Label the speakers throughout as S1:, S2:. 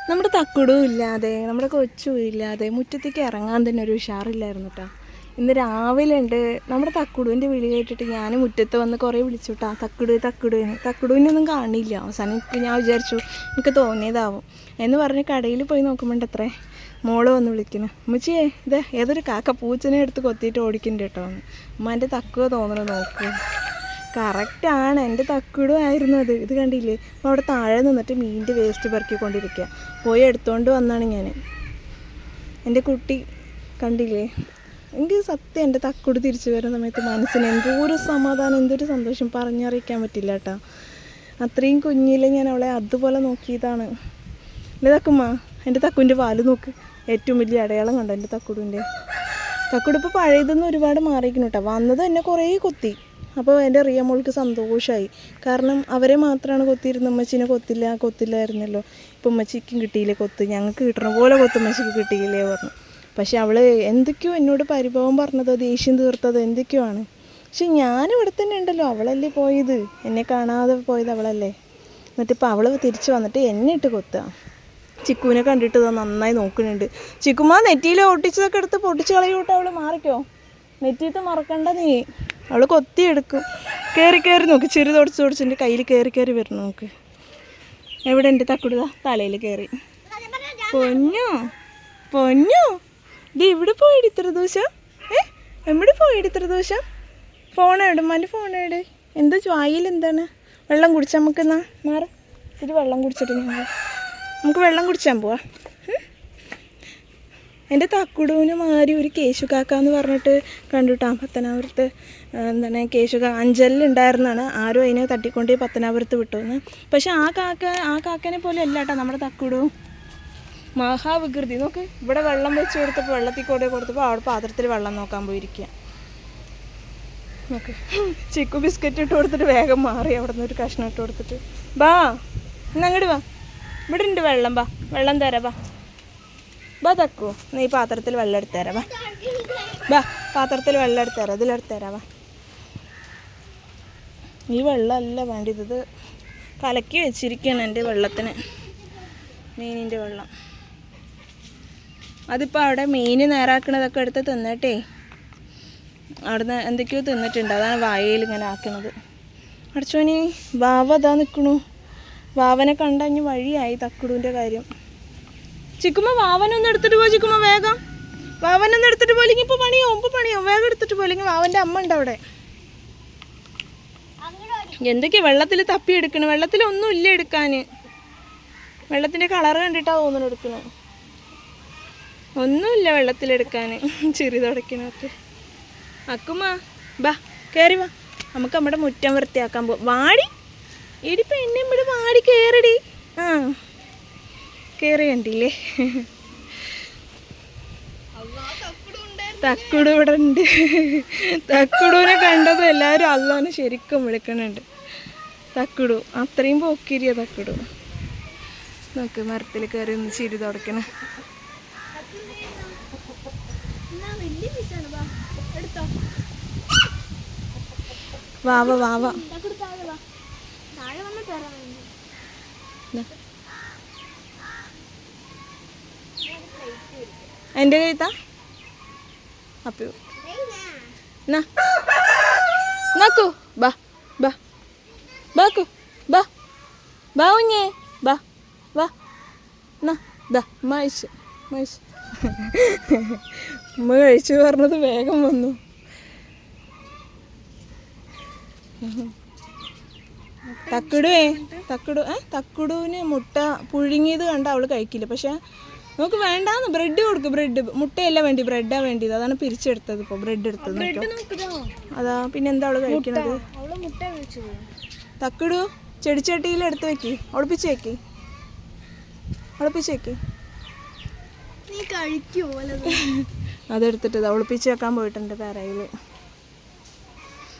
S1: നമ്മുടെ തക്കുടും ഇല്ലാതെ നമ്മുടെ കൊച്ചും ഇല്ലാതെ മുറ്റത്തേക്ക് ഇറങ്ങാൻ തന്നെ ഒരു ഉഷാറില്ലായിരുന്നു കേട്ടോ. ഇന്ന് രാവിലെ ഉണ്ട് നമ്മുടെ തക്കുടുവിൻ്റെ വിളി കേട്ടിട്ട് ഞാൻ മുറ്റത്ത് വന്ന് കുറേ വിളിച്ചു കേട്ടോ, തക്കുടുവിനൊന്നും കാണില്ല. അവസാനം ഞാൻ വിചാരിച്ചു എനിക്ക് തോന്നിയതാവും എന്ന് പറഞ്ഞ് കടയിൽ പോയി നോക്കുമ്പോണ്ട് അത്രേ മോള് വന്ന് വിളിക്കുന്നു, ഉമ്മച്ചിയെ ഇത് ഏതൊരു കാക്ക പൂച്ചനെ എടുത്ത് കൊത്തിയിട്ട് ഓടിക്കുന്നുണ്ട് കേട്ടോ എന്ന്. അമ്മ എൻ്റെ തക്കുവ തോന്നണം നോക്കൂ. കറക്റ്റാണ്, എൻ്റെ തക്കുടും ആയിരുന്നു അത്. ഇത് കണ്ടില്ലേ, അപ്പോൾ അവിടെ താഴെ നിന്നിട്ട് മീനിൻ്റെ വേസ്റ്റ് പെറുക്കിക്കൊണ്ടിരിക്കുക. പോയി എടുത്തുകൊണ്ട് വന്നാണ് ഞാൻ. എൻ്റെ കുട്ടി കണ്ടില്ലേ, എനിക്ക് സത്യം എൻ്റെ തക്കുട് തിരിച്ചു വരുന്ന സമയത്ത് മനസ്സിന് എന്തൊരു സമാധാനം, എന്തൊരു സന്തോഷം പറഞ്ഞറിയിക്കാൻ പറ്റില്ല കേട്ടോ. അത്രയും കുഞ്ഞിലെ ഞാൻ അവളെ അതുപോലെ നോക്കിയതാണ്. എൻ്റെ തക്കുമ്മ, എൻ്റെ തക്കുവിൻ്റെ പാല് നോക്ക്, ഏറ്റവും വലിയ അടയാളം കണ്ടോ എൻ്റെ തക്കുടിൻ്റെ. തക്കുട് ഇപ്പോൾ പഴയതൊന്നും ഒരുപാട് മാറിയിരിക്കുന്നു കേട്ടോ. വന്നത് എന്നെ കുറേ കൊത്തി. അപ്പോൾ എൻ്റെ റിയ മോൾക്ക് സന്തോഷമായി. കാരണം അവരെ മാത്രമാണ് കൊത്തിയിരുന്നത്, ഉമ്മച്ചീനെ കൊത്തില്ലായിരുന്നല്ലോ. ഇപ്പം ഉമ്മച്ചിക്കും കിട്ടിയില്ലേ കൊത്ത്, ഞങ്ങൾക്ക് കിട്ടണ പോലെ കൊത്ത് ഉമ്മച്ചിക്ക് കിട്ടിയില്ലേ പറഞ്ഞു. പക്ഷെ അവൾ എന്തൊക്കെയോ എന്നോട് പരിഭവം പറഞ്ഞതോ ദേഷ്യം തീർത്തതോ എന്തൊക്കെയോ ആണ്. പക്ഷെ ഞാനിവിടെ തന്നെ ഉണ്ടല്ലോ, അവളല്ലേ പോയത്, എന്നെ കാണാതെ പോയത് അവളല്ലേ. എന്നിട്ടിപ്പോൾ അവൾ തിരിച്ച് വന്നിട്ട് എന്നെ ഇട്ട് കൊത്തുക. ചിക്കുവിനെ കണ്ടിട്ട് നന്നായി നോക്കുന്നുണ്ട്. ചിക്കുമ്മ നെറ്റിയിൽ ഒട്ടിച്ചതൊക്കെ എടുത്ത് പൊട്ടിച്ച് കളയൂട്ടോ, അവൾ മാറിക്കോ, നെറ്റിയിട്ട് മറക്കണ്ട നീ. അവൾ കൊത്തിയെടുക്കും. കയറി നോക്ക്, ചെറു തുടച്ച് എൻ്റെ കയ്യിൽ കയറി വരണം നോക്ക്. എവിടെ എൻ്റെ തക്കുടുക തലയിൽ കയറി. പൊന്നു ഇത് ഇവിടെ പോയിട്ട് ഇത്ര ദിവസം, എവിടെ പോയിട്ട് ഇത്ര ദിവസം? ഫോണെവിടെ ഉമ്മാൻ്റെ ഫോണെവിടെ? എന്താ വായിൽ എന്താണ്? വെള്ളം കുടിച്ചാൽ നമുക്കെന്നാ മാറ ഇത് വെള്ളം കുടിച്ചിട്ട് നമുക്ക് വെള്ളം കുടിച്ചാൽ പോവാ. എൻ്റെ തക്കുടൂന് മാറി ഒരു കേശുകാക്ക എന്ന് പറഞ്ഞിട്ട് കണ്ടുട്ടാ പത്തനാപുരത്ത്. എന്താണ് കേശുക അഞ്ചലിലുണ്ടായിരുന്നാണ്, ആരും അതിനെ തട്ടിക്കൊണ്ട് പത്തനാപുരത്ത് വിട്ടുവെന്ന്. പക്ഷെ ആ കാക്കനെ പോലെ അല്ല കേട്ടോ നമ്മുടെ തക്കുടു. മഹാവികൃതി നോക്ക്. ഇവിടെ വെള്ളം വെച്ച് കൊടുത്തപ്പോൾ വെള്ളത്തിൽ കൂടെ കൊടുത്തപ്പോൾ അവിടെ പാത്രത്തിൽ വെള്ളം നോക്കാൻ പോയിരിക്കുക നോക്ക്. ചിക്കു ബിസ്ക്കറ്റ് ഇട്ട് കൊടുത്തിട്ട് വേഗം മാറി അവിടെ നിന്ന് ഒരു കഷ്ണം ഇട്ട് കൊടുത്തിട്ട്. ബാ ഇന്നങ്ങോട്ട് വാ, ഇവിടെ ഉണ്ട് വെള്ളം, വെള്ളം തരാം ബാ തക്കു. നീ പാത്രത്തിൽ വെള്ളം എടുത്ത് തരാം ബാ പാത്രത്തിൽ വെള്ളം എടുത്ത് തരാം, ഇതിലെടുത്ത് തരാം. ഈ വെള്ളമല്ല വേണ്ടത്, ഇത് കലക്കി വെച്ചിരിക്കുകയാണ് എൻ്റെ വെള്ളത്തിന്, മീനിൻ്റെ വെള്ളം. അതിപ്പോൾ അവിടെ മീൻ നേരാക്കണതൊക്കെ എടുത്ത് തിന്നട്ടെ, അവിടുന്ന് എന്തൊക്കെയോ തിന്നിട്ടുണ്ട്, അതാണ് വായയിൽ ഇങ്ങനെ ആക്കുന്നത്. അടച്ചോനി വാവ അതാ നിൽക്കണു. വാവനെ കണ്ടഞ്ഞ് വഴിയായി തക്കുടുവിൻ്റെ കാര്യം. ചിക്കുമ്മ വാവനൊന്ന് എടുത്തിട്ട് പോ, ചിക്കുമ്മ വേഗം വാവനൊന്ന് എടുത്തിട്ട് പോയില്ലെങ്കിൽ ഇപ്പോൾ പണിയാവും, വേഗം എടുത്തിട്ട് പോയില്ലെങ്കിൽ വാവൻ്റെ അമ്മ ഉണ്ട് അവിടെ. എന്തൊക്കെയാ വെള്ളത്തിൽ തപ്പി എടുക്കണം, വെള്ളത്തിലൊന്നും ഇല്ല എടുക്കാൻ. വെള്ളത്തിൻ്റെ കളറ് കണ്ടിട്ടാണ് തോന്നുന്നു എടുക്കണം, ഒന്നുമില്ല വെള്ളത്തിലെടുക്കാൻ. ചെറിയ തുടക്കണൊക്കെ. അക്കുമ്മ ബാ കയറി വാ, നമുക്ക് നമ്മുടെ മുറ്റം വൃത്തിയാക്കാൻ പോവാം. വാടി എടിപ്പം എന്നെ ഇവിടെ വാടി കയറടി. ആ കയറി കണ്ടില്ലേ, തക്കുടു ഇവിടെ ഉണ്ട്. തക്കുടുവിനെ കണ്ടത് എല്ലാവരും അള്ളാനെ ശരിക്കും വിളിക്കണുണ്ട്. തക്കുടു അത്രയും പോക്കിരിയ തക്കുടു. നോക്ക് മരത്തിൽ കയറി ഒന്ന് ചിരി തുടക്കണേ. വാവ എൻ്റെ കയ്ത്താ അപ്പു നാക്കു ബാ ബാ ബാക്കു ബാ ബാ ഉഞ്ഞേ ബാ വാ നാ ദാ മഴിച്ചു ഉമ്മ കഴിച്ചു പറഞ്ഞത് വേഗം വന്നു. തക്കുടുവിന് മുട്ട പുഴുങ്ങിയത് കണ്ട അവള് കഴിക്കില്ല. പക്ഷെ നമുക്ക് വേണ്ടാന്ന് ബ്രെഡ് കൊടുക്കും. ബ്രെഡ് മുട്ടയല്ല വേണ്ടി, ബ്രെഡാ വേണ്ടിയത്. അതാണ് പിരിച്ചെടുത്തത്. ഇപ്പോൾ ബ്രെഡ് എടുത്തത് അതാ. പിന്നെന്താ അവള് കഴിക്കണത്? തക്കുടു ചെടിച്ചട്ടിയിൽ എടുത്ത് വെക്കി, ഒളിപ്പിച്ച് വെക്കി. അതെടുത്തിട്ട് ഒളിപ്പിച്ച് വെക്കാൻ പോയിട്ടുണ്ട് തറയിൽ.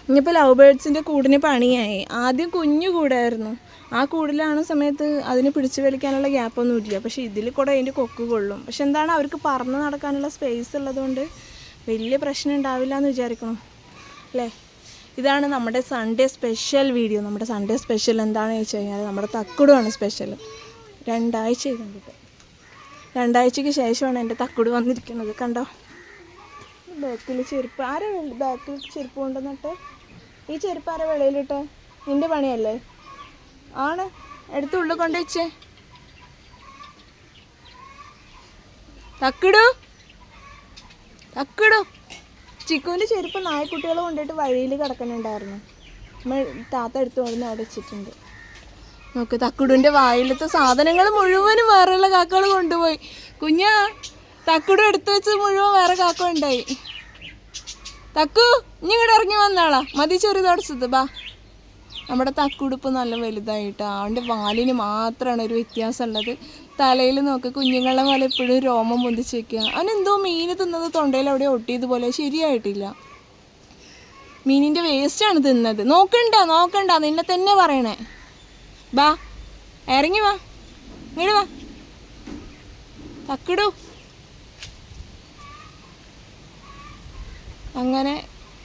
S1: ഇനിയിപ്പോൾ ലവ് ബേർഡ്സിൻ്റെ കൂടിന് പണിയായി. ആദ്യം കുഞ്ഞു കൂടായിരുന്നു. ആ കൂടിലാണ് സമയത്ത് അതിന് പിടിച്ചു വലിക്കാനുള്ള ഗ്യാപ്പൊന്നും ഇല്ല. പക്ഷേ ഇതിൽ കൂടെ അതിൻ്റെ കൊക്ക് കൊള്ളും. പക്ഷെ എന്താണ്, അവർക്ക് പറന്ന് നടക്കാനുള്ള സ്പേസ് ഉള്ളതുകൊണ്ട് വലിയ പ്രശ്നം ഉണ്ടാവില്ല എന്ന് വിചാരിക്കണം അല്ലേ. ഇതാണ് നമ്മുടെ സൺഡേ സ്പെഷ്യൽ വീഡിയോ. നമ്മുടെ സൺഡേ സ്പെഷ്യൽ എന്താണെന്ന് വെച്ച് കഴിഞ്ഞാൽ നമ്മുടെ തക്കുടുമാണ് സ്പെഷ്യൽ. 2 ആഴ്ച കണ്ടിട്ട് 2 ആഴ്ചയ്ക്ക് ശേഷമാണ് എൻ്റെ തക്കുട് വന്നിരിക്കുന്നത്. കണ്ടോ, ബാക്കിൽ ചെരുപ്പ് ആരാ ബാക്കിൽ ചെരുപ്പ് കൊണ്ടുവന്നിട്ട്? ഈ ചെരുപ്പ് ആരാ വെളിയിലിട്ട്? നിൻ്റെ പണിയല്ലേ? ആണ്, എടുത്ത് ഉള്ളിൽ കൊണ്ട് വെച്ചേ. തക്കിടു തക്കിടു. ചിക്കുവിൻ്റെ ചെരുപ്പ് നായ്ക്കുട്ടികൾ കൊണ്ടിട്ട് വഴിയിൽ കിടക്കുന്നുണ്ടായിരുന്നു. താത്ത എടുത്ത് കൊണ്ടുവന്ന് അവിടെ വെച്ചിട്ടുണ്ട്. നോക്ക്, തക്കുടുവിൻ്റെ വായിലത്തെ സാധനങ്ങൾ മുഴുവനും വേറെയുള്ള കാക്കകൾ കൊണ്ടുപോയി. കുഞ്ഞാ, തക്കുടു എടുത്തു വെച്ച് മുഴുവൻ വേറെ കാക്ക ഉണ്ടായി. തക്കു, ഇനി ഇങ്ങോട്ട് ഇറങ്ങി വന്നാളാ, മതി ചെറുതടച്ചത്. ബാ, നമ്മുടെ തക്കുടുപ്പ് നല്ല വലുതായിട്ടാ. അവൻ്റെ വാലിന് മാത്രമാണ് ഒരു വ്യത്യാസമുള്ളത്. തലയിൽ നോക്ക്, കുഞ്ഞുങ്ങളെ പോലെ എപ്പോഴും രോമം പൊന്തിച്ച് വെക്കുക. അവനെന്തോ മീൻ തിന്നത് തൊണ്ടയിൽ അവിടെ ഒട്ടിയതുപോലെ, ശരിയായിട്ടില്ല. മീനിൻ്റെ വേസ്റ്റാണ് തിന്നത്. നോക്കണ്ട, നിന്നെ തന്നെ പറയണേ. ബാ, ഇറങ്ങി വാ, ഇങ്ങോട്ട് വാ തക്കിടു. അങ്ങനെ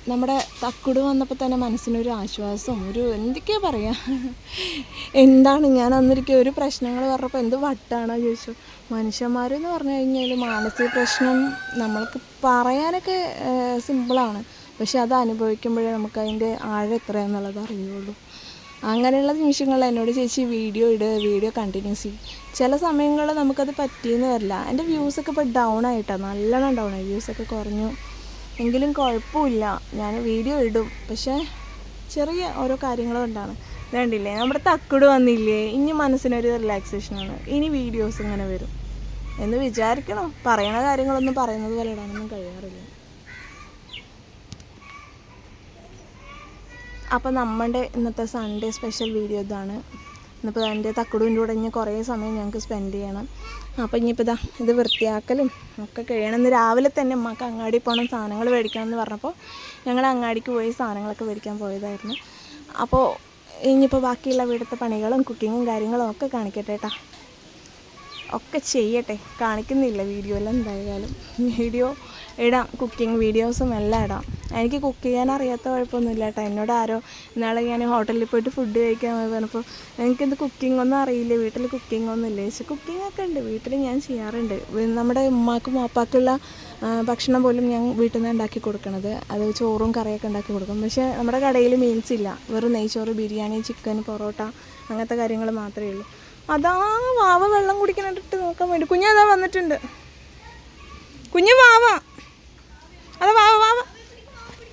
S1: നമ്മുടെ തക്കുട് വന്നപ്പോൾ തന്നെ മനസ്സിനൊരു ആശ്വാസവും എന്തൊക്കെയാ പറയുക. എന്താണ് ഞാൻ അന്നിരിക്കുക ഒരു പ്രശ്നങ്ങൾ പറഞ്ഞപ്പോൾ എന്ത് വട്ടാണോ ചോദിച്ചു. മനുഷ്യന്മാരെന്ന് പറഞ്ഞു കഴിഞ്ഞാൽ മാനസിക പ്രശ്നം നമ്മൾക്ക് പറയാനൊക്കെ സിമ്പിളാണ്, പക്ഷെ അത് അനുഭവിക്കുമ്പോഴേ നമുക്ക് അതിൻ്റെ ആഴം എത്രയാണെന്നുള്ളത് അറിയുള്ളൂ. അങ്ങനെയുള്ള നിമിഷങ്ങളിൽ എന്നോട് ചേച്ചി വീഡിയോ കണ്ടിന്യൂസ് ചെയ്യും. ചില സമയങ്ങളിൽ നമുക്കത് പറ്റിയെന്ന് വരില്ല. എൻ്റെ വ്യൂസൊക്കെ ഇപ്പോൾ ഡൗൺ ആയിട്ടാണ്, നല്ലോണം ഡൗൺ ആയി, വ്യൂസൊക്കെ കുറഞ്ഞു. എങ്കിലും കുഴപ്പമില്ല, ഞാൻ വീഡിയോ ഇടും. പക്ഷേ ചെറിയ ഓരോ കാര്യങ്ങൾ കൊണ്ടാണ്. വേണ്ടില്ലേ, നമ്മുടെ തക്കുട് വന്നില്ലേ, ഇനി മനസ്സിനൊരു റിലാക്സേഷനാണ്. ഇനി വീഡിയോസ് ഇങ്ങനെ വരും എന്ന് വിചാരിക്കണം. പറയണ കാര്യങ്ങളൊന്നും പറയുന്നത് പോലെ ഇടാനൊന്നും കഴിയാറില്ല. അപ്പോൾ നമ്മുടെ ഇന്നത്തെ സൺഡേ സ്പെഷ്യൽ വീഡിയോ ഇതാണ്. ഇന്നിപ്പോൾ എൻ്റെ തക്കുടുവിൻ്റെ കൂടെ ഇനി കുറേ സമയം ഞങ്ങൾക്ക് സ്പെൻഡ് ചെയ്യണം. അപ്പോൾ ഇനിയിപ്പോൾ ഇത് വൃത്തിയാക്കലും ഒക്കെ കഴിയണം. ഇന്ന് രാവിലെ തന്നെ അമ്മക്ക് അങ്ങാടി പോകണം, സാധനങ്ങൾ മേടിക്കണം എന്ന് പറഞ്ഞപ്പോൾ ഞങ്ങൾ അങ്ങാടിക്ക് പോയി സാധനങ്ങളൊക്കെ മേടിക്കാൻ പോയതായിരുന്നു. അപ്പോൾ ഇനിയിപ്പോൾ ബാക്കിയുള്ള വീടത്തെ പണികളും കുക്കിങ്ങും കാര്യങ്ങളും ഒക്കെ കാണിക്കട്ടെ കേട്ടോ. ഒക്കെ ചെയ്യട്ടെ, കാണിക്കുന്നില്ല വീഡിയോയിൽ. എന്തായാലും വീഡിയോ ഇടാം, കുക്കിംഗ് വീഡിയോസും എല്ലാം ഇടാം. എനിക്ക് കുക്ക് ചെയ്യാൻ അറിയാത്ത കുഴപ്പമൊന്നുമില്ല കേട്ടോ. എന്നോട് ആരോ ഇന്നാളെ ഞാൻ ഹോട്ടലിൽ പോയിട്ട് ഫുഡ് കഴിക്കാൻ പറഞ്ഞപ്പോൾ എനിക്കെന്ത് കുക്കിംഗ് ഒന്നും അറിയില്ല, വീട്ടിൽ കുക്കിംഗ് ഒന്നും ഇല്ല. പക്ഷേ കുക്കിംഗ് ഒക്കെ ഉണ്ട്, വീട്ടിൽ ഞാൻ ചെയ്യാറുണ്ട്. നമ്മുടെ ഉമ്മാക്കും വാപ്പാക്കുള്ള ഭക്ഷണം പോലും ഞാൻ വീട്ടിൽ നിന്ന് ഉണ്ടാക്കി കൊടുക്കണത്. അത് ചോറും കറിയൊക്കെ ഉണ്ടാക്കി കൊടുക്കും. പക്ഷേ നമ്മുടെ കടയിൽ മീൽസ് ഇല്ല, വെറും നെയ്ച്ചോറ്, ബിരിയാണി, ചിക്കൻ, പൊറോട്ട അങ്ങനത്തെ കാര്യങ്ങൾ മാത്രമേ ഉള്ളൂ. അതാ വാവ വെള്ളം കുടിക്കാനായിട്ട് നോക്കാൻ വേണ്ടി. കുഞ്ഞതാ വന്നിട്ടുണ്ട്, കുഞ്ഞ് വാവ, അതാ വാവ.